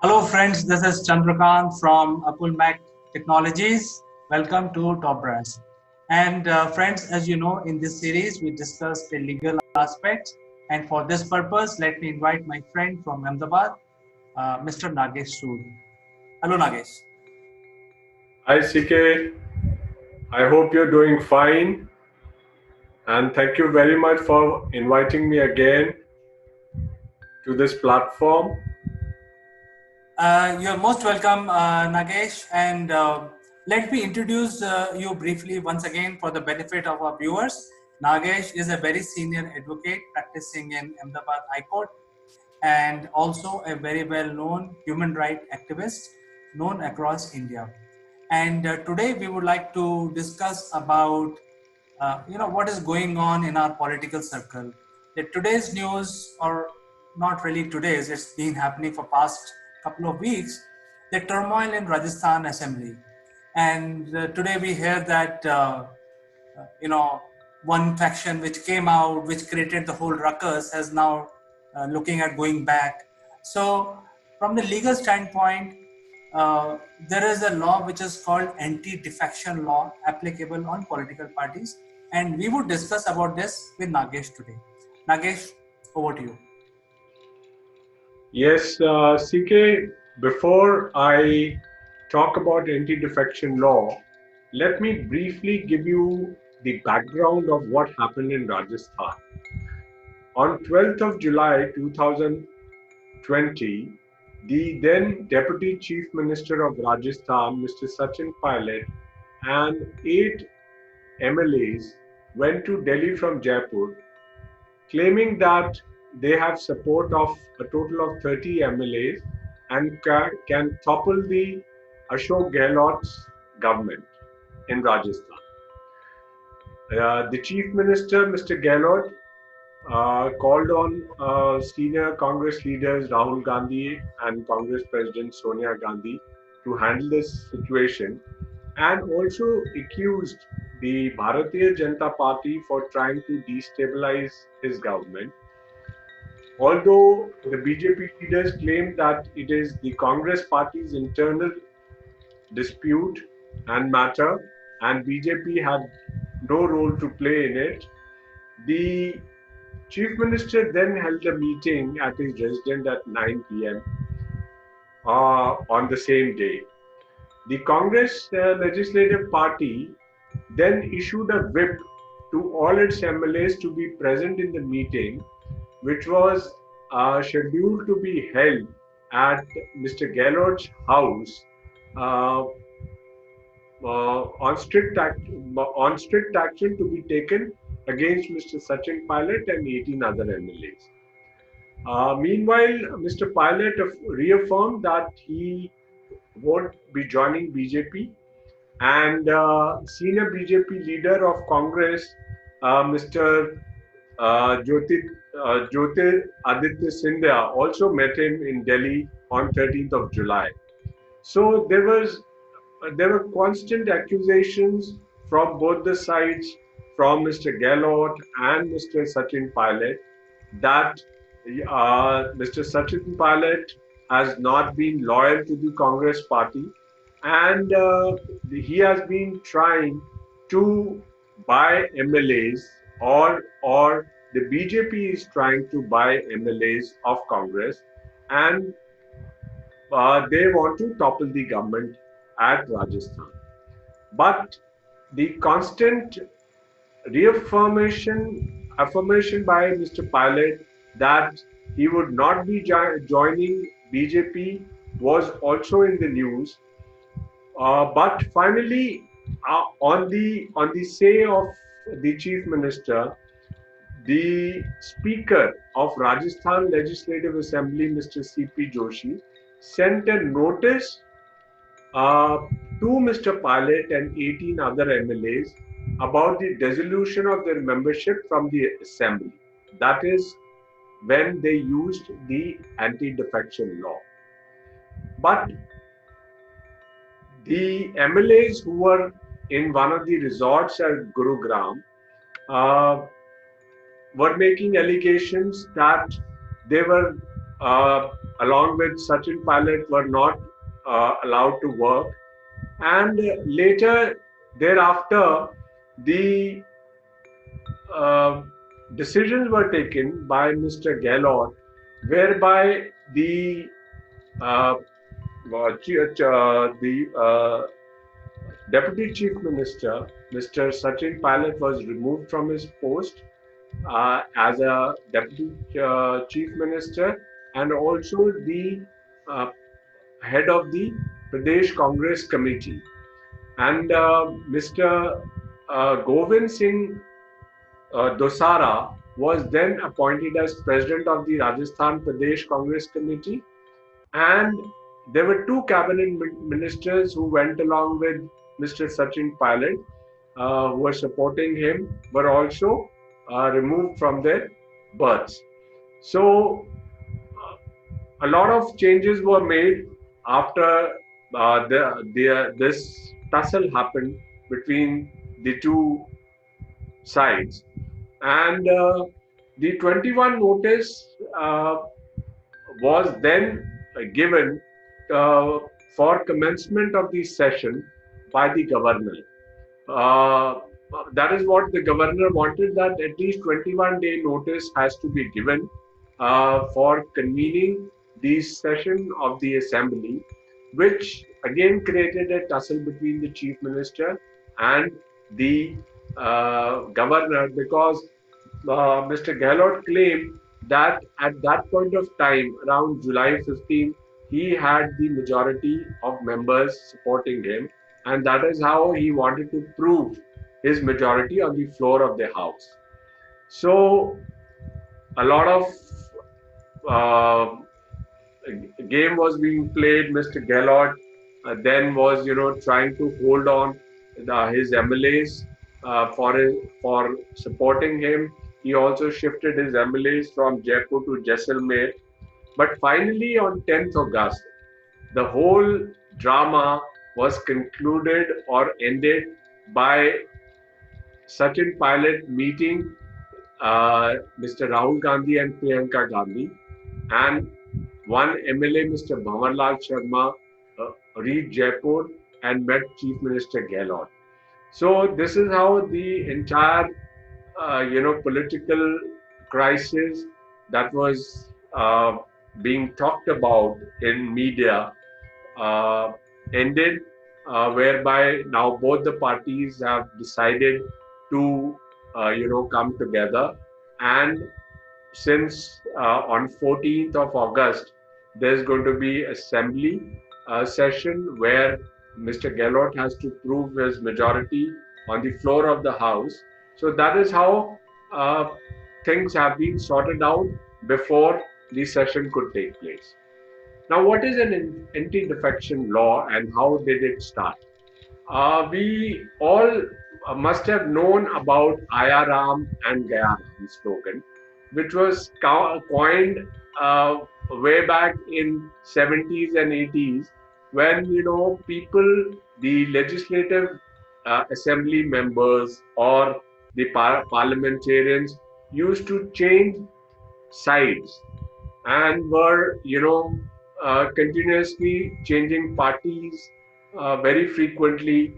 Hello friends, this is Chandrakant from Apple Mac Technologies. Welcome to Top Brass. And friends, as you know, in this series we discuss the legal aspects. And for this purpose, let me invite my friend from Ahmedabad, Mr. Nagesh Sood. Hello Nagesh. Hi CK, I hope you're doing fine and thank you very much for inviting me again to this platform. You're most welcome, Nagesh. And let me introduce you briefly once again for the benefit of our viewers. Nagesh is a very senior advocate practicing in Ahmedabad High Court and also a very well known human rights activist known across India. And today we would like to discuss about what is going on in our political circle. The today's news, or not really today's, it's been happening for past couple of weeks. The turmoil in Rajasthan Assembly, and today we hear that you know one faction which came out, which created the whole ruckus, has now looking at going back. So, from the legal standpoint, there is a law which is called anti-defection law applicable on political parties, and we would discuss about this with Nagesh today. Nagesh, over to you. Yes, CK, before I talk about anti-defection law, let me briefly give you the background of what happened in Rajasthan. On 12th of July 2020, the then Deputy Chief Minister of Rajasthan, Mr. Sachin Pilot, and 8 MLAs went to Delhi from Jaipur, claiming that they have support of a total of 30 MLAs and can topple the Ashok Gehlot's government in Rajasthan. The Chief Minister, Mr. Gehlot, called on senior Congress leaders Rahul Gandhi and Congress President Sonia Gandhi to handle this situation and also accused the Bharatiya Janata Party for trying to destabilize his government. Although the BJP leaders claimed that it is the Congress party's internal dispute and matter, and BJP had no role to play in it, the Chief Minister then held a meeting at his residence at 9 p.m. On the same day. The Congress Legislative Party then issued a whip to all its MLAs to be present in the meeting, which was scheduled to be held at Mr. Gehlot's house uh, on strict action to be taken against Mr. Sachin Pilot and 18 other MLAs. Meanwhile, Mr. Pilot reaffirmed that he won't be joining BJP, and senior BJP leader of Congress, Mr. Jyotir Aditya Scindia, also met him in Delhi on 13th of July. So there were constant accusations from both the sides, from Mr. Gehlot and Mr. Sachin Pilot, that Mr. Sachin Pilot has not been loyal to the Congress party, and he has been trying to buy MLAs, or the BJP is trying to buy MLAs of Congress, and they want to topple the government at Rajasthan. But the constant affirmation by Mr. Pilot that he would not be joining BJP was also in the news. But finally, on the say of the chief minister, the Speaker of Rajasthan Legislative Assembly, Mr. C.P. Joshi, sent a notice uh, to Mr. Pilot and 18 other MLAs about the dissolution of their membership from the assembly. That is when they used the anti-defection law. But the MLAs who were in one of the resorts at Gurugram uh, were making allegations that they were along with Sachin Pilot, were not allowed to work. And later, thereafter, the uh, decisions were taken by Mr. Gehlot, whereby uh, the Deputy Chief Minister, Mr. Sachin Pilot, was removed from his post as a Deputy Chief Minister, and also the uh, head of the Pradesh Congress Committee. And Mr. Govind Singh Dosara was then appointed as president of the Rajasthan Pradesh Congress Committee. And there were two cabinet ministers who went along with Mr. Sachin Pilot, who were supporting him, were also removed from their berths. So a lot of changes were made after this tussle happened between the two sides. And the 21 notice was then given for commencement of the session by the governor. Uh, that is what the governor wanted, that at least 21-day notice has to be given for convening the session of the assembly, which again created a tussle between the chief minister and the governor, because Mr. Gehlot claimed that at that point of time, around July 15, he had the majority of members supporting him, and that is how he wanted to prove his majority on the floor of the House. So, a lot of uh, game was being played. Mr. Gehlot then was, trying to hold on his MLAs for supporting him. He also shifted his MLAs from Jaipur to Jaisalmer. But finally, on 10th August, the whole drama was concluded or ended by Sachin Pilot meeting Mr. Rahul Gandhi and Priyanka Gandhi, and one MLA, Mr. Bhavarlal Sharma, reached Jaipur and met Chief Minister Gehlot. So this is how the entire, political crisis that was being talked about in media uh, ended, whereby now both the parties have decided to, come together. And since on 14th of August, there's going to be assembly session where Mr. Gehlot has to prove his majority on the floor of the House. So that is how things have been sorted out before the session could take place. Now, what is an anti-defection law and how did it start? We all must have known about Aya Ram and Gaya Ram slogan, which was coined way back in 70s and 80s, when people, the legislative assembly members or the parliamentarians used to change sides and were continuously changing parties very frequently,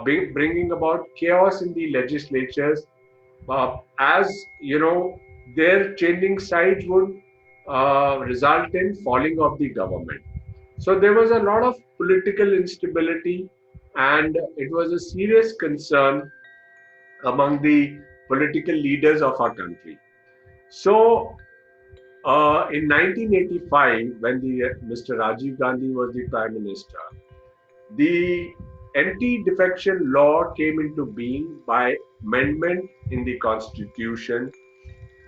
bringing about chaos in the legislatures, as their changing sides would result in falling of the government. So there was a lot of political instability, and it was a serious concern among the political leaders of our country. So in 1985, when Mr. Rajiv Gandhi was the Prime Minister, the anti-defection law came into being by amendment in the Constitution,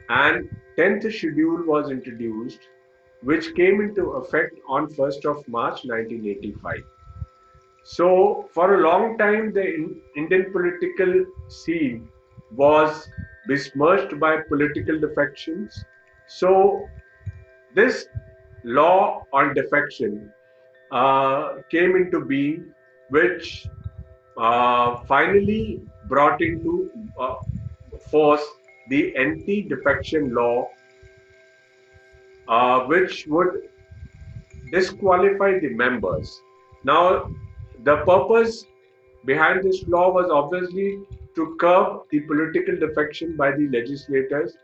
and 10th schedule was introduced, which came into effect on 1st of March 1985. So for a long time, the Indian political scene was besmirched by political defections. So this law on defection came into being, which finally brought into force the anti-defection law which would disqualify the members. Now, the purpose behind this law was obviously to curb the political defection by the legislators,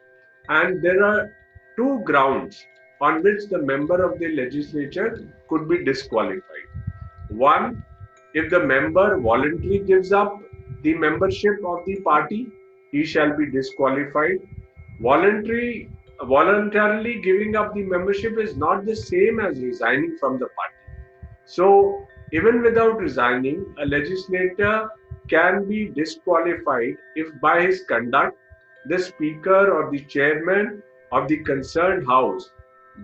and there are two grounds on which the member of the legislature could be disqualified. One, if the member voluntarily gives up the membership of the party, he shall be disqualified. Voluntary, Voluntarily giving up the membership is not the same as resigning from the party. So, even without resigning, a legislator can be disqualified if by his conduct, the speaker or the chairman of the concerned house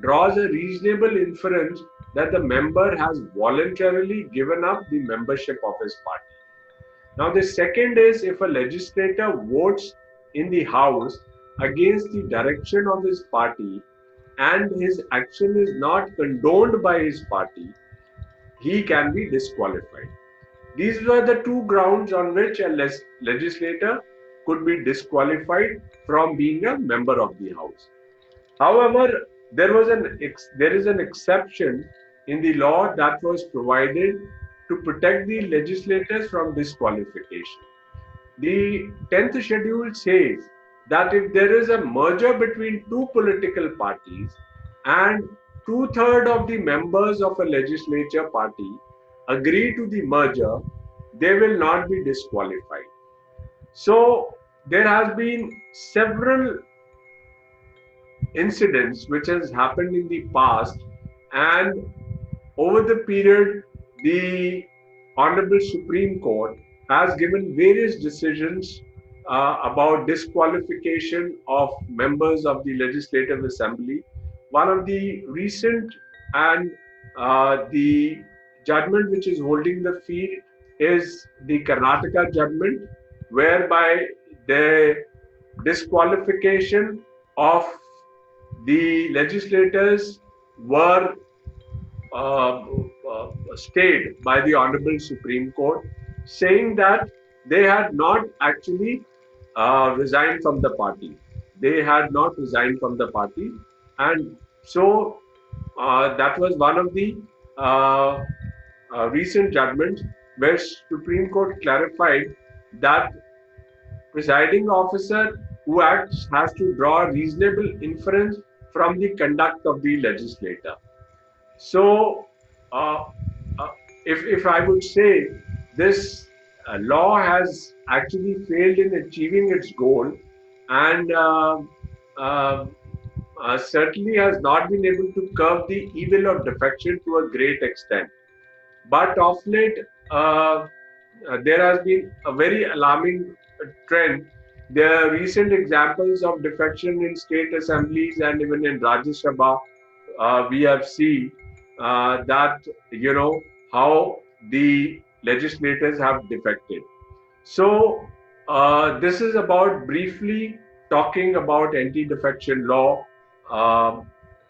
draws a reasonable inference that the member has voluntarily given up the membership of his party. Now, the second is if a legislator votes in the House against the direction of his party and his action is not condoned by his party, he can be disqualified. These were the two grounds on which a legislator could be disqualified from being a member of the House. However, there is an exception in the law that was provided to protect the legislators from disqualification. The 10th schedule says that if there is a merger between two political parties and two-thirds of the members of a legislature party agree to the merger, they will not be disqualified. So there has been several incidents which has happened in the past, and over the period the Honorable Supreme Court has given various decisions about disqualification of members of the Legislative Assembly. One of the recent and the judgment which is holding the field is the Karnataka judgment, whereby the disqualification of the legislators were stayed by the Honorable Supreme Court, saying that they had not actually resigned from the party. They had not resigned from the party, and so that was one of the recent judgments where Supreme Court clarified that presiding officer who acts has to draw reasonable inference from the conduct of the legislator. So, uh, if I would say this law has actually failed in achieving its goal, and certainly has not been able to curb the evil of defection to a great extent. But of late, there has been a very alarming trend. There are recent examples of defection in state assemblies and even in Rajya Sabha. We have seen that, how the legislators have defected. So this is about briefly talking about anti-defection law,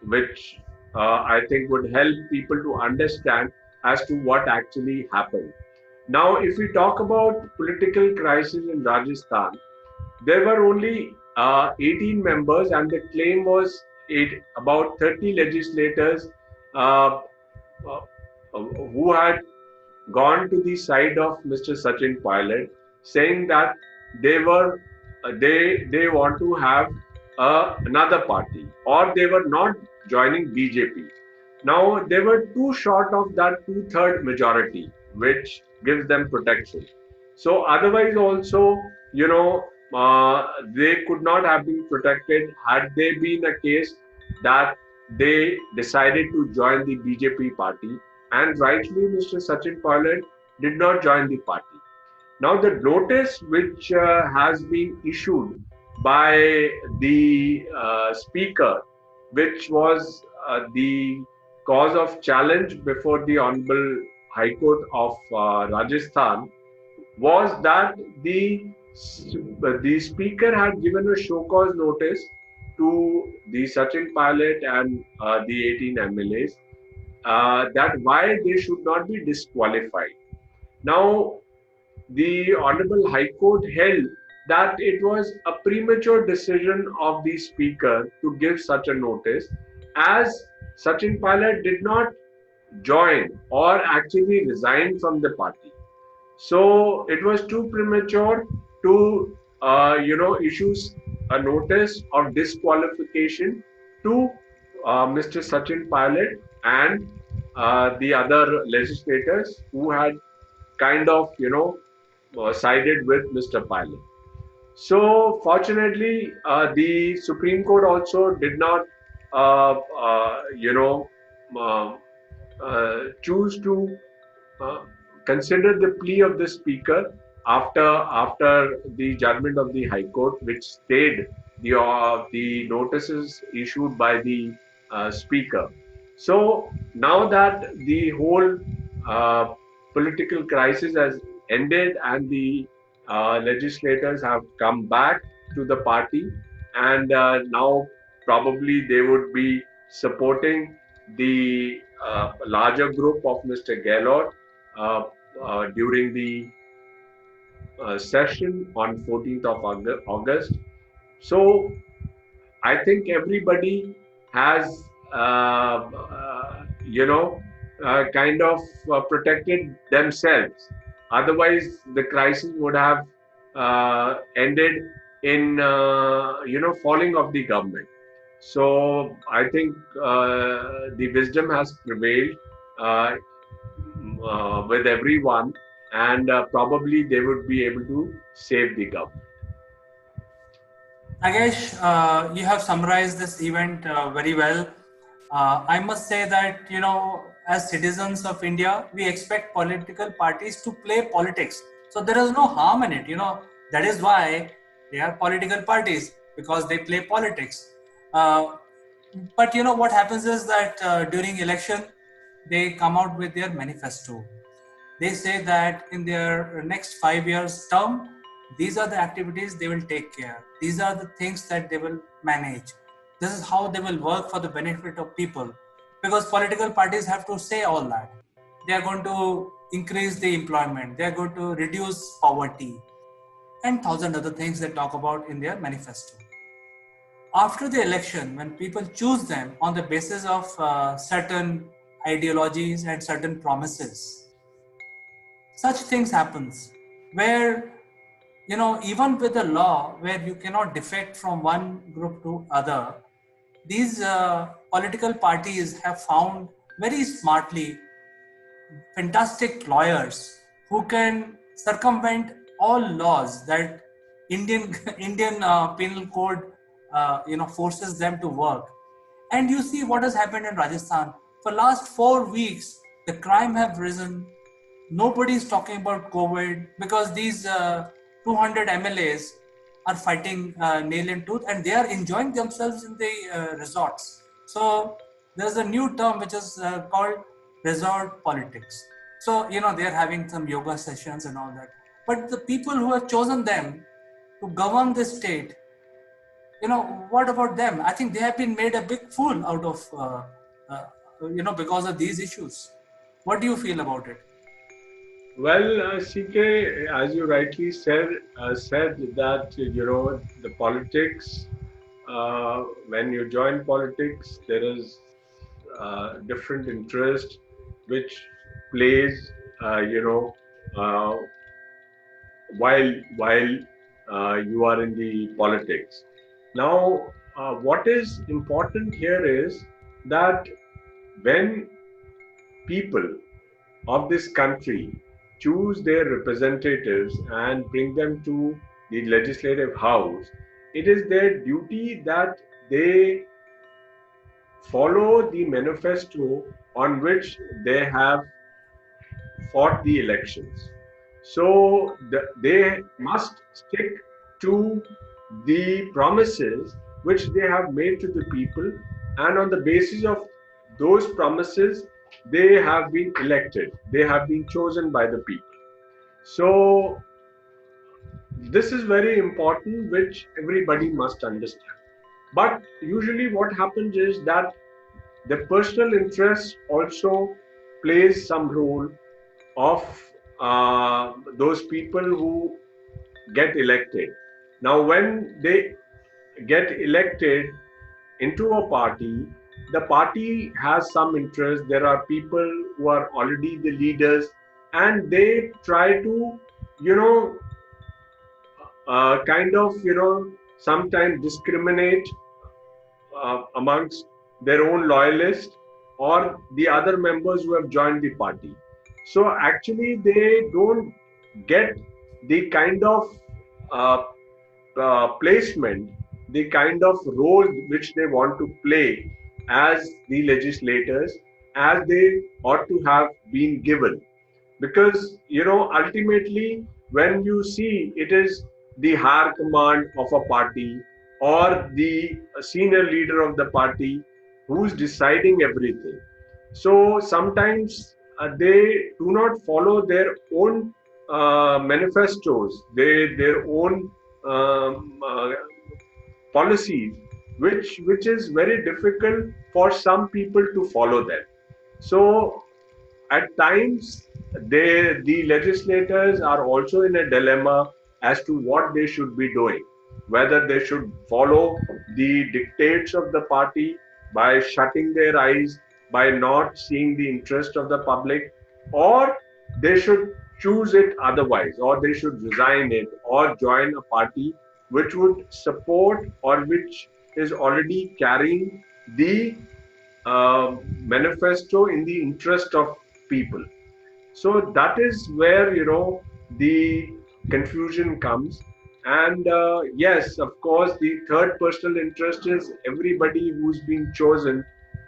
which I think would help people to understand as to what actually happened. Now, if we talk about political crisis in Rajasthan, there were only 18 members, and the claim was about 30 legislators uh, who had gone to the side of Mr. Sachin Pilot, saying that they want to have another party, or they were not joining BJP. Now they were too short of that two-third majority, which gives them protection. So otherwise, also, they could not have been protected had they been a case that they decided to join the BJP party. And rightly, Mr. Sachin Pilot did not join the party. Now, the notice which has been issued by the speaker, which was the cause of challenge before the Honorable High Court of Rajasthan, was that the speaker had given a show cause notice to the Sachin Pilot and the 18 MLAs that why they should not be disqualified. Now, the Honorable High Court held that it was a premature decision of the speaker to give such a notice, as Sachin Pilot did not join or actually resign from the party. So it was too premature to, issue a notice of disqualification to Mr. Sachin Pilot and the other legislators who had kind of, sided with Mr. Pilot. So, fortunately, the Supreme Court also did not, uh, uh, you know, uh, choose to uh, consider the plea of the Speaker after the judgment of the High Court, which stayed the notices issued by the Speaker. So now that the whole uh, political crisis has ended and the legislators have come back to the party, and now probably they would be supporting the larger group of Mr. Gehlot uh, during the session on 14th of August. So I think everybody has, kind of protected themselves. Otherwise, the crisis would have ended in, falling of the government. So I think the wisdom has prevailed uh, with everyone, and probably they would be able to save the government. Nagesh, you have summarized this event very well. I must say that, as citizens of India, we expect political parties to play politics. So there is no harm in it. That is why they are political parties, because they play politics. Uh, but what happens is that during election, they come out with their manifesto. They say that in their next 5 years term, these are the activities they will take care. These are the things that they will manage. This is how they will work for the benefit of people. Because political parties have to say all that. They are going to increase the employment. They are going to reduce poverty and thousand other things they talk about in their manifesto. After the election, when people choose them on the basis of certain ideologies and certain promises, such things happens where even with a law where you cannot defect from one group to other, these political parties have found very smartly fantastic lawyers who can circumvent all laws that Indian Indian penal code forces them to work. And you see what has happened in Rajasthan. For last 4 weeks, the crime have risen. Nobody is talking about COVID because these 200 MLAs are fighting nail and tooth, and they are enjoying themselves in the resorts. So there's a new term which is called resort politics. So they are having some yoga sessions and all that. But the people who have chosen them to govern the state, what about them? I think they have been made a big fool out of, because of these issues. What do you feel about it? Well, CK, as you rightly said that the politics. When you join politics, there is different interest which plays, uh, while you are in the politics. Now, what is important here is that when people of this country choose their representatives and bring them to the legislative house, it is their duty that they follow the manifesto on which they have fought the elections. So they must stick to the promises which they have made to the people, and on the basis of those promises, they have been elected, they have been chosen by the people. So this is very important, which everybody must understand. But usually what happens is that the personal interest also plays some role of those people who get elected. Now, when they get elected into a party, the party has some interest. There are people who are already the leaders, and they try to, you know, kind of, sometimes discriminate amongst their own loyalists or the other members who have joined the party. So actually, they don't get the kind of uh, placement, the kind of role which they want to play as the legislators, as they ought to have been given. Because, ultimately, when you see it is the higher command of a party or the senior leader of the party who's deciding everything. So sometimes they do not follow their own manifestos, their own um, uh, policies, which is very difficult for some people to follow them. So at times the legislators are also in a dilemma as to what they should be doing, whether they should follow the dictates of the party by shutting their eyes, by not seeing the interest of the public, or they should choose it otherwise, or they should resign it or join a party which would support or which is already carrying the manifesto in the interest of people. So that is where the confusion comes. And yes, of course, the third personal interest is everybody who's been chosen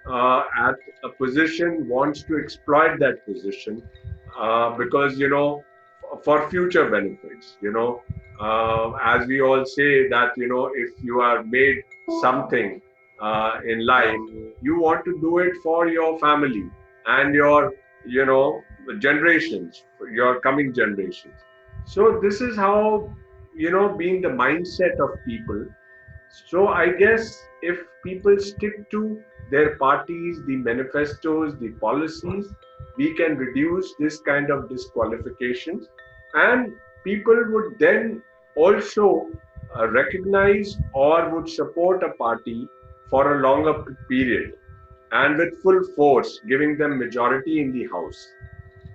at a position wants to exploit that position because for future benefits. As we all say that if you are made something in life, you want to do it for your family and your generations, your coming generations. So this is how being the mindset of people. So I guess if people stick to their parties, the manifestos, the policies, we can reduce this kind of disqualifications, and people would then also recognize or would support a party for a longer period and with full force, giving them majority in the house.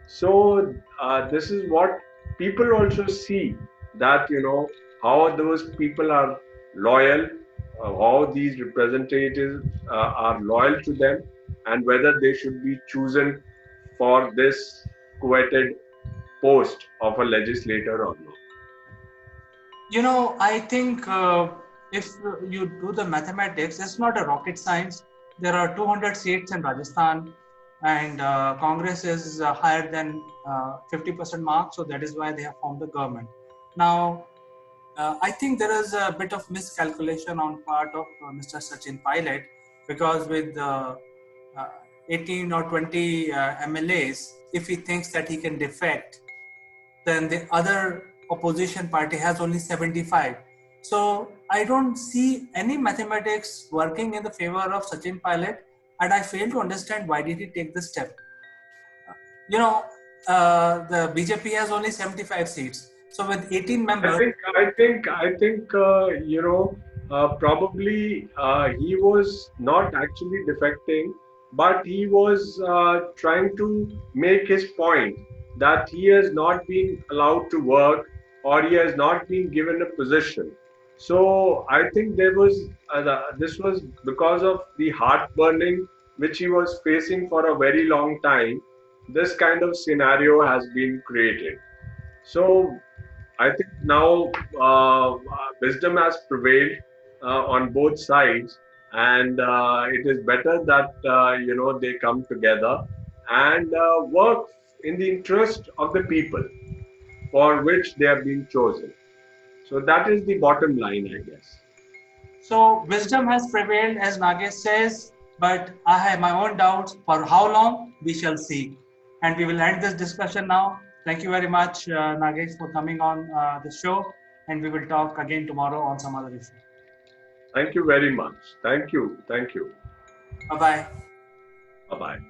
So this is what people also see, that how those people are loyal, how these representatives are loyal to them, and whether they should be chosen for this coveted post of a legislator or not. I think if you do the mathematics, it's not a rocket science. There are 200 seats in Rajasthan, and Congress is higher than 50% mark, so that is why they have formed the government. Now, I think there is a bit of miscalculation on part of Mr. Sachin Pilot, because with uh, 18 or 20 MLAs, if he thinks that he can defect, then the other opposition party has only 75. So I don't see any mathematics working in the favor of Sachin Pilot, and I fail to understand why did he take this step. You know, the BJP has only 75 seats. So with 18 I members, think, probably he was not actually defecting, but he was trying to make his point that he has not been allowed to work or he has not been given a position. So I think this was because of the heartburning which he was facing for a very long time. This kind of scenario has been created. So I think now wisdom has prevailed on both sides, and it is better that they come together and work in the interest of the people for which they have been chosen. So that is the bottom line, I guess. so wisdom has prevailed, as Nagesh says, but I have my own doubts. For how long, we shall see. And we will end this discussion now. Thank you very much, Nagesh, for coming on the show. And we will talk again tomorrow on some other issue. Thank you very much. Thank you. Thank you. Bye bye. Bye bye.